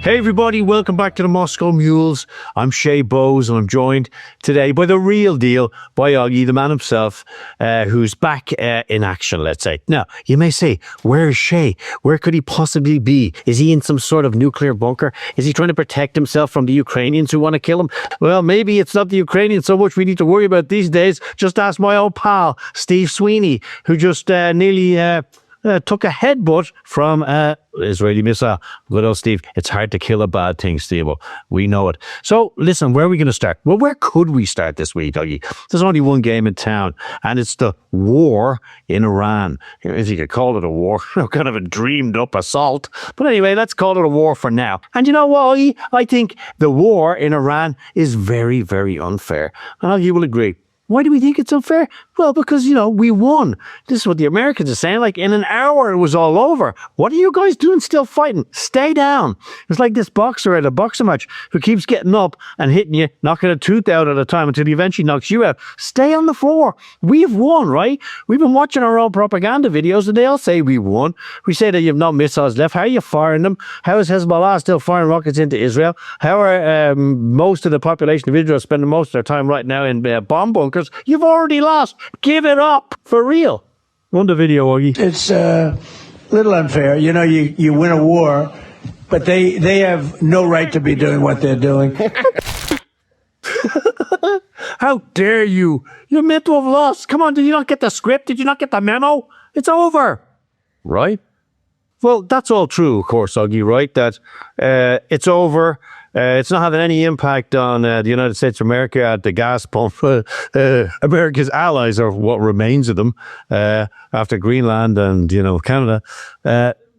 Hey everybody, welcome back to the Moscow Mules. I'm Chay Bowes and I'm joined today by the real deal, by Augie, the man himself, who's back in action, let's say. Now, you may say, where is Chay? Where could he possibly be? Is he in some sort of nuclear bunker? Is he trying to protect himself from the Ukrainians who want to kill him? Well, maybe it's not the Ukrainians so much we need to worry about these days. Just ask my old pal, Steve Sweeney, who just nearly took a headbutt from Israeli missile. Good old Steve. It's hard to kill a bad thing, Steve. We know it. So, listen, where are we going to start? Well, where could we start this week, Dougie? There's only one game in town, and it's the war in Iran. If you could call it a war, kind of a dreamed-up assault. But anyway, let's call it a war for now. And you know what, Augie? I think the war in Iran is very, very unfair. And Augie will agree. Why do we think it's unfair? Well, because, we won. This is what the Americans are saying. Like, in an hour, it was all over. What are you guys doing still fighting? Stay down. It's like this boxer at a boxing match who keeps getting up and hitting you, knocking a tooth out at a time until he eventually knocks you out. Stay on the floor. We've won, right? We've been watching our own propaganda videos and they all say we won. We say that you have no missiles left. How are you firing them? How is Hezbollah still firing rockets into Israel? How are most of the population of Israel spending most of their time right now in bomb bunkers? You've already lost. Give it up. For real. Run the video, Augie. It's a little unfair. You win a war, but they have no right to be doing what they're doing. How dare you? You're meant to have lost. Come on, did you not get the script? Did you not get the memo? It's over. Right? Well, that's all true, of course, Augie, right? That it's over. It's not having any impact on the United States of America at the gas pump. America's allies, or what remains of them, after Greenland and, Canada.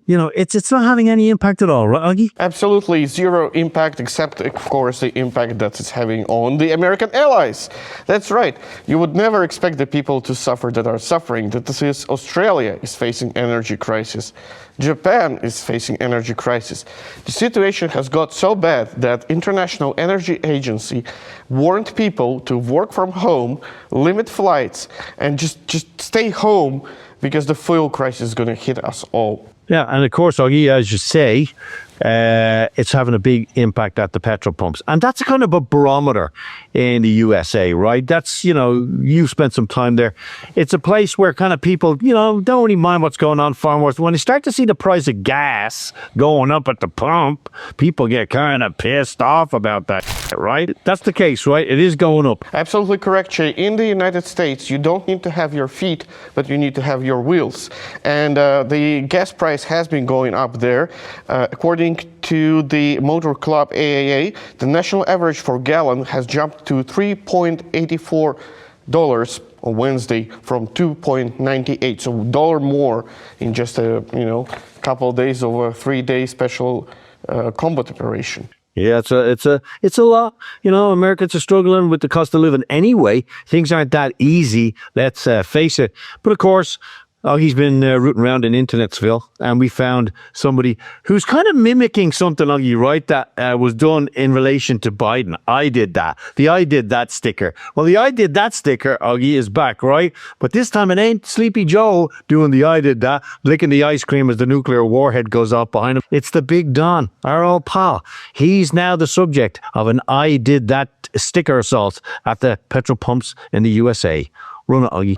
It's not having any impact at all, right, Augie? Absolutely zero impact, except, of course, the impact that it's having on the American allies. That's right. You would never expect the people to suffer that are suffering. That this is Australia is facing energy crisis. Japan is facing energy crisis. The situation has got so bad that International Energy Agency warned people to work from home, limit flights, and just stay home because the fuel crisis is going to hit us all. Yeah, and of course, Augie, as you say, it's having a big impact at the petrol pumps. And that's a kind of a barometer in the USA, right? That's, you've spent some time there. It's a place where kind of people, don't really mind what's going on far more. When they start to see the price of gas going up at the pump, people get kind of pissed off about that, right? That's the case, right? It is going up. Absolutely correct, Chay. In the United States, you don't need to have your feet, but you need to have your wheels. And the gas price has been going up there. According to the Motor Club AAA, the national average for gallon has jumped to $3.84 on Wednesday from $2.98, so $1 more in just a couple of days of a 3-day special combat operation. Yeah, it's a lot. Americans are struggling with the cost of living anyway. Things aren't that easy. Let's face it. But of course, he's been rooting around in Internetsville, and we found somebody who's kind of mimicking something, Augie, right, that was done in relation to Biden. I did that. The I did that sticker. Well, the I did that sticker, Augie, is back, right? But this time it ain't Sleepy Joe doing the I did that, licking the ice cream as the nuclear warhead goes off behind him. It's the big Don, our old pal. He's now the subject of an I did that sticker assault at the petrol pumps in the USA. Run it, Augie.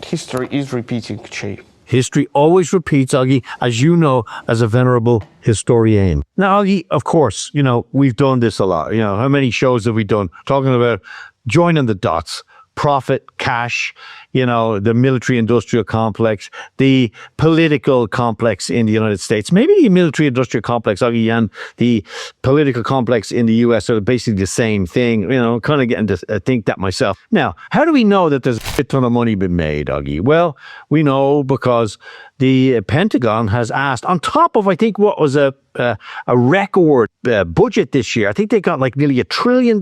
History is repeating, Chay. History always repeats, Augie, as you know, as a venerable historian. Now, Augie, of course, we've done this a lot. How many shows have we done talking about joining the dots? Profit, cash, the military-industrial complex, the political complex in the United States. Maybe the military-industrial complex, Augie, and the political complex in the US are basically the same thing. Kind of getting to think that myself. Now, how do we know that there's a ton of money been made, Augie? Well, we know because the Pentagon has asked, on top of, I think, what was a record budget this year. I think they got like nearly $1 trillion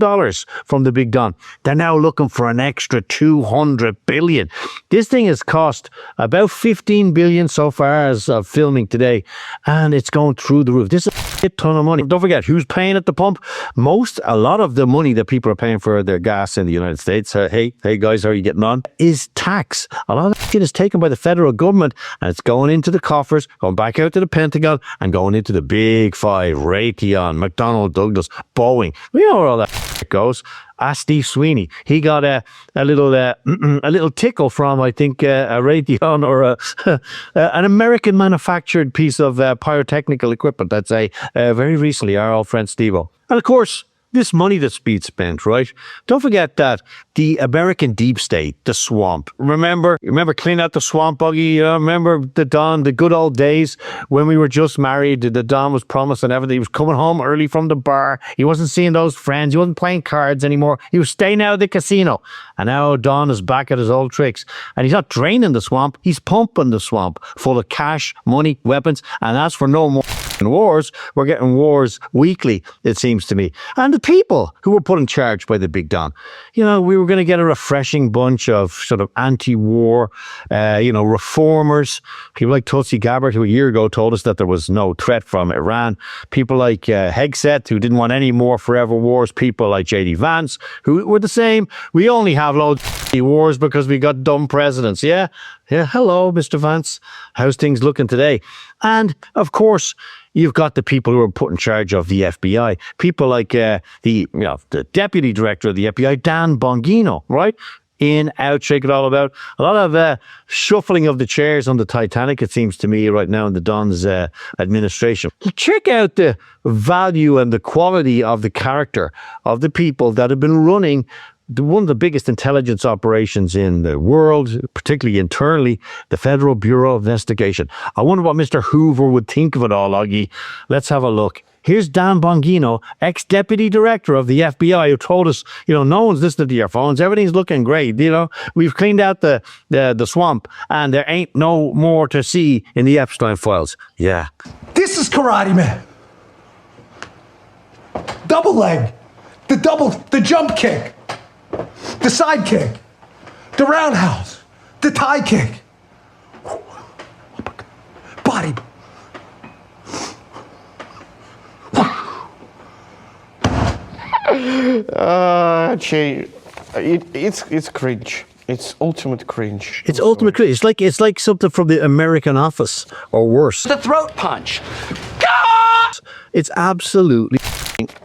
from the Big Don. They're now looking for an extra 200 billion. This thing has cost about 15 billion so far as of filming today, and it's going through the roof. This is a ton of money. Don't forget, who's paying at the pump? A lot of the money that people are paying for their gas in the United States, hey guys, how are you getting on? Is tax. A lot of that shit is taken by the federal government, and it's going into the coffers, going back out to the Pentagon, and going into the big five: Raytheon, McDonnell Douglas, Boeing. We know where all that goes. Ask Steve Sweeney. He got a little tickle from, I think, a Raytheon or an American manufactured piece of pyrotechnical equipment. I'd say very recently, our old friend Steve-O. And of course, this money that's being spent, right? Don't forget that the American deep state, the swamp. Remember cleaning out the swamp, Buggy? Remember the Don, the good old days when we were just married? The Don was promising everything. He was coming home early from the bar. He wasn't seeing those friends. He wasn't playing cards anymore. He was staying out at the casino. And now Don is back at his old tricks. And he's not draining the swamp. He's pumping the swamp full of cash, money, weapons. And as for no more wars, we're getting wars weekly, it seems to me. And the people who were put in charge by the Big Don, we were going to get a refreshing bunch of sort of anti-war, reformers. People like Tulsi Gabbard, who a year ago told us that there was no threat from Iran. People like Hegseth, who didn't want any more forever wars. People like J.D. Vance, who were the same. We only have loads of wars because we got dumb presidents. Yeah. Hello, Mr. Vance. How's things looking today? And of course, you've got the people who are put in charge of the FBI. People like the deputy director of the FBI, Dan Bongino, right? In, out, shake it all about. A lot of shuffling of the chairs on the Titanic, it seems to me, right now in the Don's administration. Check out the value and the quality of the character of the people that have been running one of the biggest intelligence operations in the world, particularly internally, the Federal Bureau of Investigation. I wonder what Mr. Hoover would think of it all, Augie. Let's have a look. Here's Dan Bongino, ex-deputy director of the FBI, who told us, no one's listening to your phones. Everything's looking great. We've cleaned out the swamp, and there ain't no more to see in the Epstein files. Yeah. This is Karate Man. Double leg. The jump kick. The side kick, the roundhouse, the tie kick, body. Chay, it's cringe. It's ultimate cringe. It's ultimate cringe. It's like something from the American Office or worse. The throat punch. It's absolutely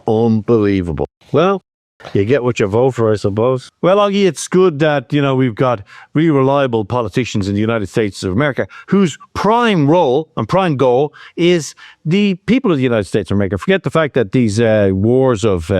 unbelievable. Well, you get what you vote for, I suppose. Well, Augie, it's good that, we've got really reliable politicians in the United States of America whose prime role and prime goal is the people of the United States of America. Forget the fact that these wars of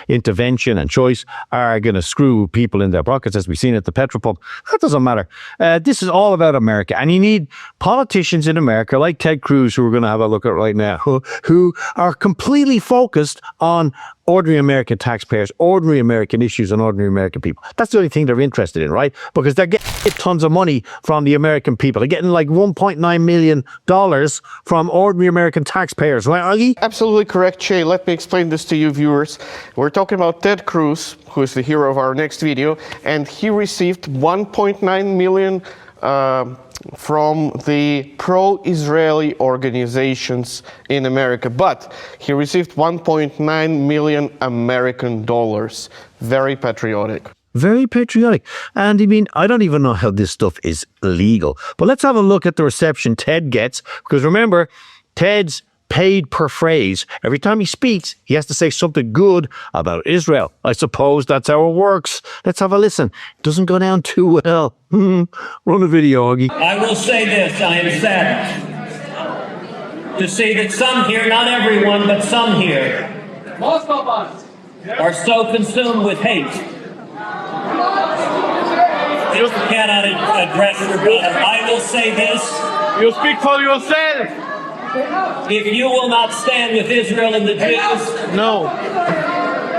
intervention and choice are going to screw people in their pockets, as we've seen at the petrol pump. That doesn't matter. This is all about America. And you need politicians in America like Ted Cruz, who we're going to have a look at right now, who are completely focused on ordinary American taxpayers, ordinary American issues, and ordinary American people. That's the only thing they're interested in, right? Because they're getting tons of money from the American people. They're getting like $1.9 million from ordinary American taxpayers, right, Augie? Absolutely correct, Chay. Let me explain this to you, viewers. We're talking about Ted Cruz, who is the hero of our next video, and he received $1.9 million from the pro-Israeli organizations in America, but he received 1.9 million American dollars. Very patriotic. Very patriotic. And I don't even know how this stuff is legal, but let's have a look at the reception Ted gets, because remember, Ted's paid per phrase. Every time he speaks, he has to say something good about Israel. I suppose that's how it works. Let's have a listen. It doesn't go down too well. Run a video, Augie. I will say this, I am saddened to see that some here, not everyone, but some here, are so consumed with hate. You cannot address your brother. I will say this. You speak for yourself. If you will not stand with Israel and the Jews, No.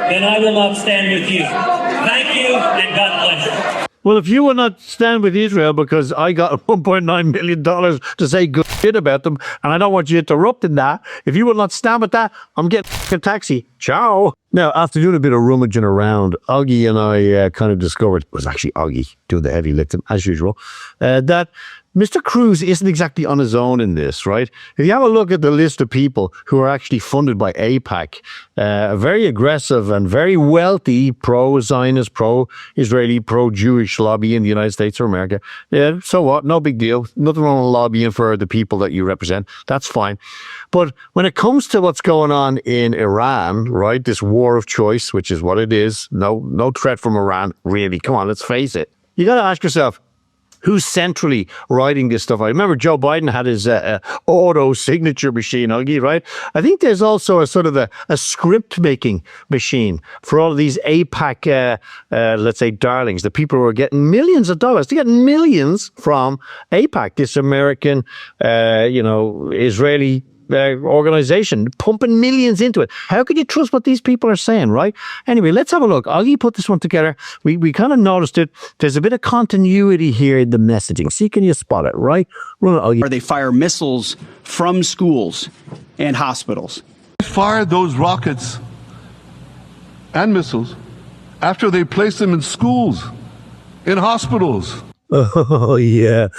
then I will not stand with you. Thank you, and God bless you. Well, if you will not stand with Israel because I got $1.9 million to say good shit about them, and I don't want you interrupting that, if you will not stand with that, I'm getting a taxi. Ciao. Now, after doing a bit of rummaging around, Augie and I kind of discovered, it was actually Augie doing the heavy lifting, as usual, that Mr. Cruz isn't exactly on his own in this, right? If you have a look at the list of people who are actually funded by AIPAC, a very aggressive and very wealthy pro-Zionist, pro-Israeli, pro-Jewish lobby in the United States of America. Yeah, so what? No big deal. Nothing wrong with lobbying for the people that you represent. That's fine. But when it comes to what's going on in Iran, right, this war of choice, which is what it is, no threat from Iran, really, come on, let's face it. You got to ask yourself, who's centrally writing this stuff? I remember Joe Biden had his auto signature machine, Augie, right? I think there's also a sort of a script making machine for all of these AIPAC, let's say, darlings, the people who are getting millions of dollars. They get millions from AIPAC, this American, Israeli organization, pumping millions into it. How could you trust what these people are saying, right? Anyway, let's have a look. Augie put this one together. We kind of noticed it. There's a bit of continuity here in the messaging. See, can you spot it, right? Run it, Augie. Or they fire missiles from schools and hospitals. Fired those rockets and missiles after they placed them in schools, in hospitals. Oh, yeah.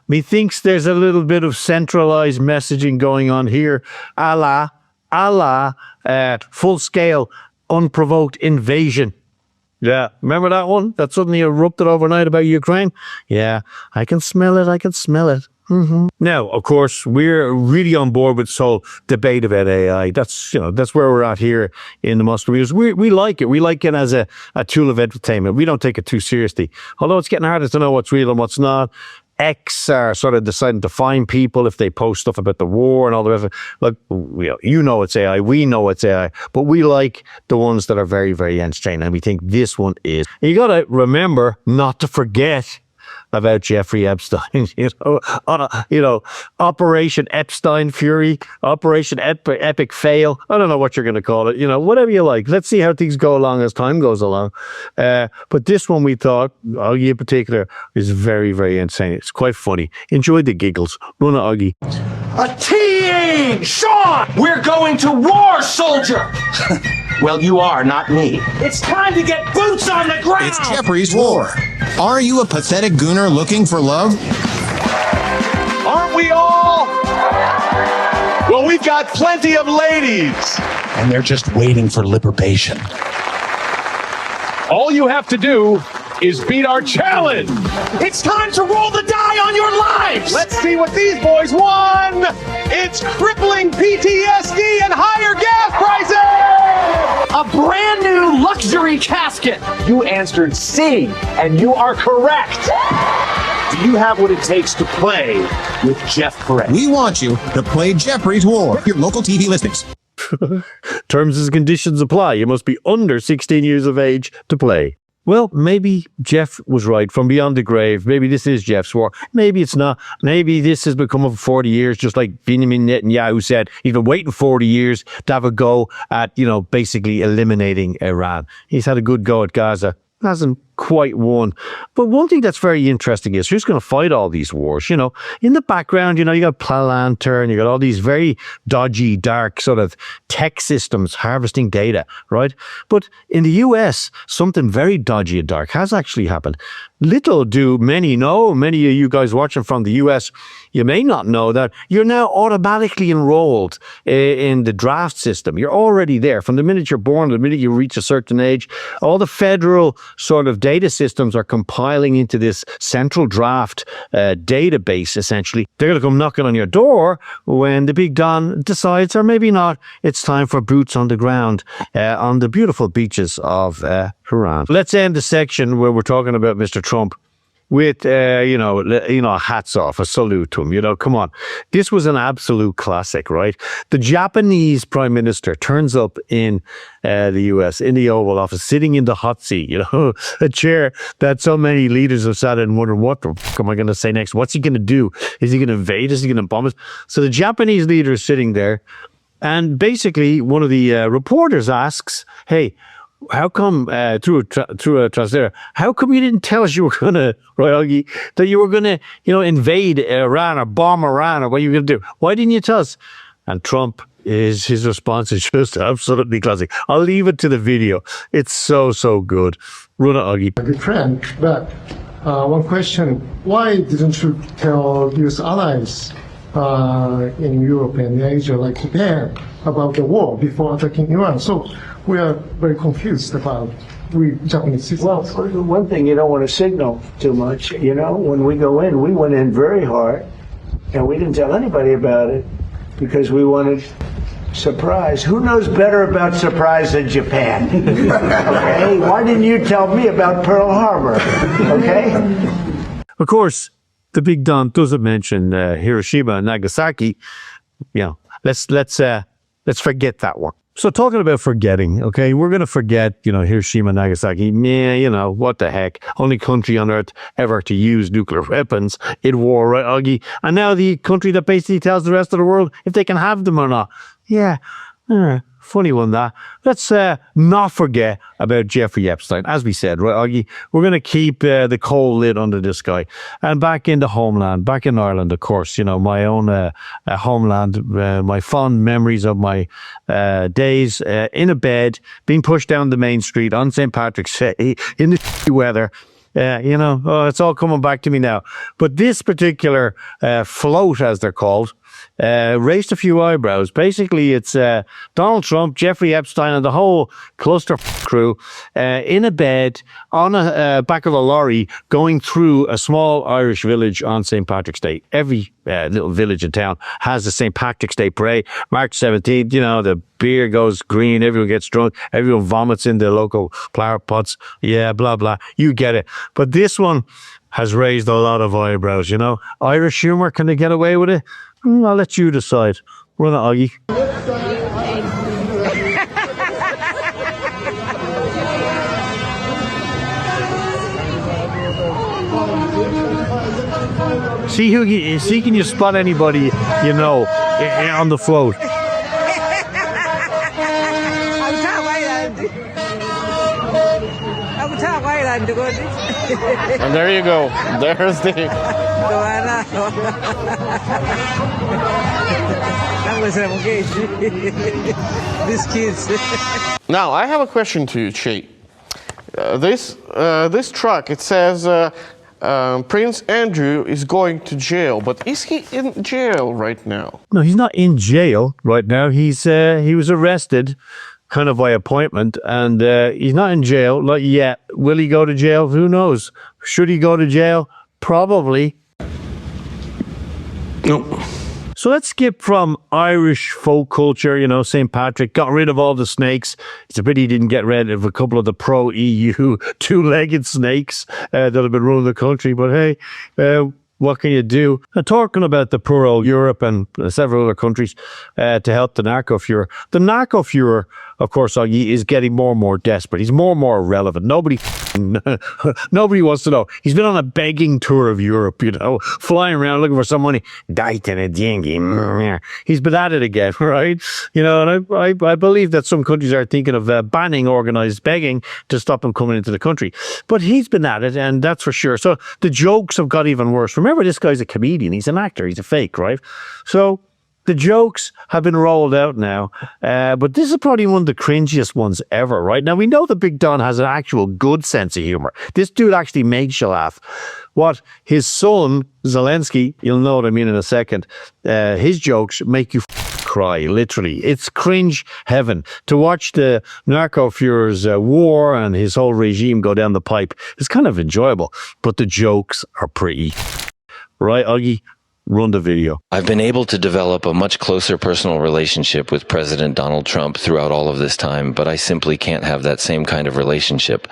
Methinks there's a little bit of centralized messaging going on here. Allah, full-scale, unprovoked invasion. Yeah, remember that one? That suddenly erupted overnight about Ukraine? Yeah, I can smell it. Now, of course, we're really on board with this whole debate about AI. That's where we're at here in the Moscow Mules. We like it. We like it as a tool of entertainment. We don't take it too seriously. Although it's getting harder to know what's real and what's not. X are sort of deciding to fine people if they post stuff about the war and all the rest of it. Look, you know it's AI. We know it's AI. But we like the ones that are very, very entertaining. And we think this one is. And you got to remember not to forget about Jeffrey Epstein, Operation Epstein Fury, Operation Epic Fail. I don't know what you're going to call it, whatever you like. Let's see how things go along as time goes along. But this one we thought, Augie in particular, is very, very insane. It's quite funny. Enjoy the giggles. Run it, Augie. A team! Sean! We're going to war, soldier! Well, you are, not me. It's time to get boots on the ground! It's Jeffrey's War. Are you a pathetic gooner looking for love? Aren't we all? Well, we've got plenty of ladies. And they're just waiting for liberation. All you have to do is beat our challenge. It's time to roll the die on your lives! Let's see what these boys won. It's crippling PTSD and higher gas prices. A brand new luxury casket! You answered C, and you are correct. Do you have what it takes to play with Jeff Perez? We want you to play Jeffrey's War. Your local TV listings. Terms and conditions apply. You must be under 16 years of age to play. Well, maybe Jeff was right from beyond the grave. Maybe this is Jeff's war. Maybe it's not. Maybe this has become over 40 years, just like Benjamin Netanyahu said. He's been waiting 40 years to have a go at, basically eliminating Iran. He's had a good go at Gaza. Hasn't quite won. But one thing that's very interesting is who's going to fight all these wars? In the background, you got Palantir, you got all these very dodgy, dark sort of tech systems harvesting data, right? But in the US, something very dodgy and dark has actually happened. Little do many know, many of you guys watching from the US, you may not know that you're now automatically enrolled in the draft system. You're already there. From the minute you're born, the minute you reach a certain age, all the federal sort of data systems are compiling into this central draft database, essentially. They're going to come knocking on your door when the big Don decides, or maybe not, it's time for boots on the ground on the beautiful beaches of Iran. Let's end the section where we're talking about Mr. Trump with, hats off, a salute to him. Come on. This was an absolute classic, right? The Japanese prime minister turns up in the US, in the Oval Office, sitting in the hot seat, a chair that so many leaders have sat in and wondered, what the fuck am I going to say next? What's he going to do? Is he going to invade? Is he going to bomb us? So the Japanese leader is sitting there, and basically one of the reporters asks, hey, how come through a translator? How come you didn't tell us you were gonna, right, Augie, that you were gonna, invade Iran or bomb Iran or what you were gonna do? Why didn't you tell us? And Trump his response is just absolutely classic. I'll leave it to the video. It's so good. Run it, Augie. Good friend, but one question: why didn't you tell U.S. allies in Europe and Asia, like Japan, about the war before attacking Iran? So we are very confused about we Japanese citizens. Well, one thing, you don't want to signal too much. When we go in, we went in very hard, and we didn't tell anybody about it because we wanted surprise. Who knows better about surprise than Japan? Okay? Why didn't you tell me about Pearl Harbor? Okay? Of course, the Big Don doesn't mention Hiroshima and Nagasaki. Let's forget that one. So talking about forgetting, okay, we're going to forget, Hiroshima and Nagasaki. What the heck? Only country on earth ever to use nuclear weapons in war, right, Augie? And now the country that basically tells the rest of the world if they can have them or not. Yeah, funny one, that. Let's not forget about Jeffrey Epstein. As we said, right, Augie, we're going to keep the cold lid under this guy. And back in the homeland, back in Ireland, of course, my own homeland, my fond memories of my days in a bed, being pushed down the main street on St. Patrick's Day in the weather. It's all coming back to me now. But this particular float, as they're called, raised a few eyebrows. Basically, it's Donald Trump, Jeffrey Epstein, and the whole cluster crew in a bed on a back of a lorry going through a small Irish village on St. Patrick's Day. Every little village in town has the St. Patrick's Day parade. March 17th, the beer goes green, everyone gets drunk, everyone vomits in the local flower pots. Yeah, blah, blah. You get it. But this one has raised a lot of eyebrows, Irish humor, can they get away with it? I'll let you decide. Run it, Augie. See, can you spot anybody on the float? And there you go. There's the... These kids. Now, I have a question to you, Chay. This truck, it says Prince Andrew is going to jail, but is he in jail right now? No, he's not in jail right now. He was arrested kind of by appointment, and he's not in jail, not yet. Will he go to jail? Who knows? Should he go to jail? Probably. No. So let's skip from Irish folk culture, St. Patrick got rid of all the snakes. It's a pity he didn't get rid of a couple of the pro-EU two-legged snakes that have been ruling the country. But hey, what can you do? Talking about the poor old Europe and several other countries to help the Narcofuhrer. The Narcofuhrer, of course, Augie, is getting more and more desperate. He's more and more irrelevant. Nobody wants to know. He's been on a begging tour of Europe, flying around looking for some money. Died in a dinghy. He's been at it again, right? And I believe that some countries are thinking of banning organized begging to stop him coming into the country. But he's been at it, and that's for sure. So the jokes have got even worse. Remember, this guy's a comedian. He's an actor. He's a fake, right? So the jokes have been rolled out now, but this is probably one of the cringiest ones ever, right? Now, we know the Big Don has an actual good sense of humor. This dude actually makes you laugh. What his son, Zelensky, you'll know what I mean in a second, his jokes make you cry, literally. It's cringe heaven. To watch the Narcofuhrer's war and his whole regime go down the pipe is kind of enjoyable, but the jokes are pretty. Right, Augie? Run the video. I've been able to develop a much closer personal relationship with President Donald Trump throughout all of this time, but I simply can't have that same kind of relationship.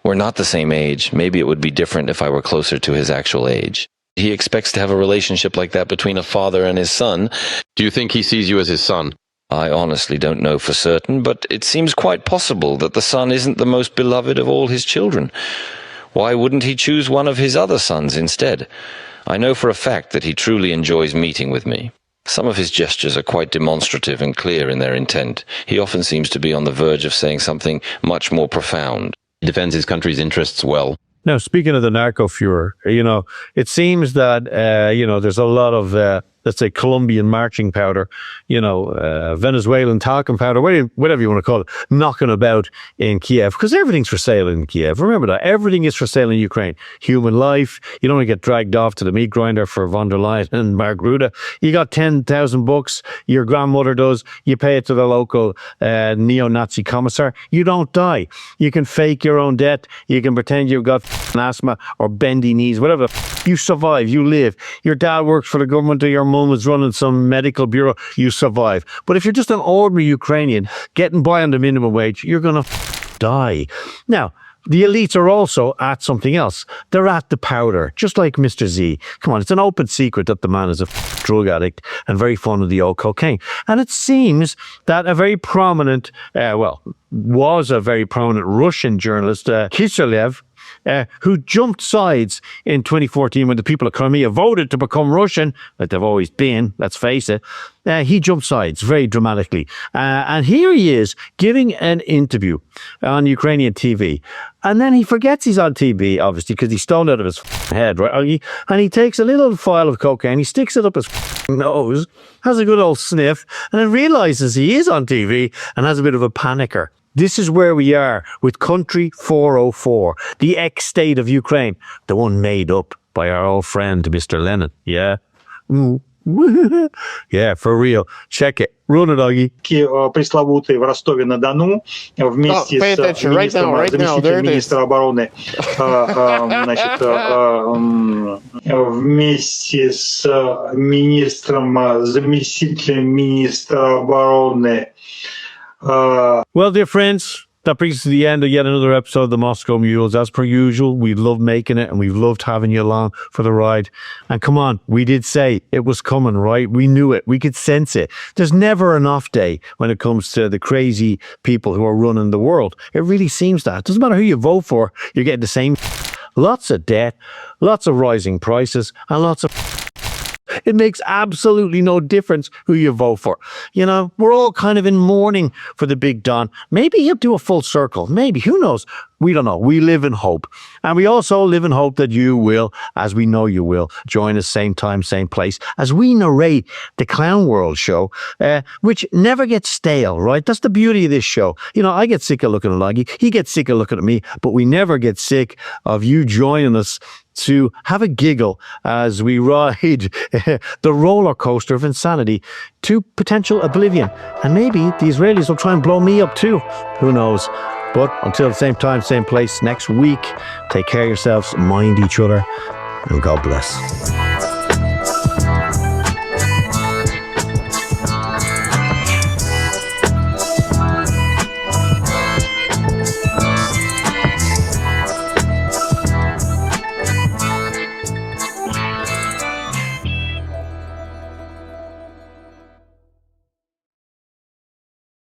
We're not the same age. Maybe it would be different if I were closer to his actual age. He expects to have a relationship like that between a father and his son. Do you think he sees you as his son? I honestly don't know for certain, but it seems quite possible that the son isn't the most beloved of all his children. Why wouldn't he choose one of his other sons instead? I know for a fact that he truly enjoys meeting with me. Some of his gestures are quite demonstrative and clear in their intent. He often seems to be on the verge of saying something much more profound. He defends his country's interests well. Now, speaking of the Narcofuhrer, it seems that, there's a lot of, let's say, Colombian marching powder, Venezuelan talcum powder, whatever you want to call it, knocking about in Kiev, because everything's for sale in Kiev. Remember that. Everything is for sale in Ukraine. Human life. You don't want to get dragged off to the meat grinder for von der Leyen and Mark Rutte. You got 10,000 bucks, your grandmother does, you pay it to the local neo-Nazi commissar. You don't die. You can fake your own death. You can pretend you've got asthma or bendy knees, whatever. You survive. You live. Your dad works for the government, or your mum is running some medical bureau. You survive. But if you're just an ordinary Ukrainian getting by on the minimum wage, you're going to die. Now, the elites are also at something else. They're at the powder, just like Mr. Z. Come on, it's an open secret that the man is a drug addict and very fond of the old cocaine. And it seems that a very prominent, was a very prominent Russian journalist, Kiselev, who jumped sides in 2014 when the people of Crimea voted to become Russian, like they've always been, let's face it. He jumped sides very dramatically. And here he is giving an interview on Ukrainian TV. And then he forgets he's on TV, obviously, because he's stoned out of his head, right? And he takes a little vial of cocaine, he sticks it up his nose, has a good old sniff, and then realizes he is on TV and has a bit of a panicker. This is where we are with Country 404, the ex-state of Ukraine, the one made up by our old friend, Mr. Lenin. Yeah? Yeah, for real. Check it. Run it, Augie. Пресловутый в Ростове-на-Дону вместе с заместителем министра обороны, вместе с заместителем министра обороны. Well, dear friends, that brings us to the end of yet another episode of the Moscow Mules. As per usual, we love making it and we've loved having you along for the ride. And come on, we did say it was coming, right? We knew it. We could sense it. There's never an off day when it comes to the crazy people who are running the world. It really seems that. It doesn't matter who you vote for, you're getting the same. Lots of debt, lots of rising prices, and lots of... It makes absolutely no difference who you vote for. We're all kind of in mourning for the big Don. Maybe he'll do a full circle. Maybe. Who knows? We don't know. We live in hope. And we also live in hope that you will, as we know you will, join us same time, same place, as we narrate the Clown World show, which never gets stale, right? That's the beauty of this show. I get sick of looking at Loggy. He gets sick of looking at me, but we never get sick of you joining us to have a giggle as we ride the roller coaster of insanity to potential oblivion. And maybe the Israelis will try and blow me up too. Who knows? But until the same time, same place next week, take care of yourselves, mind each other, and God bless.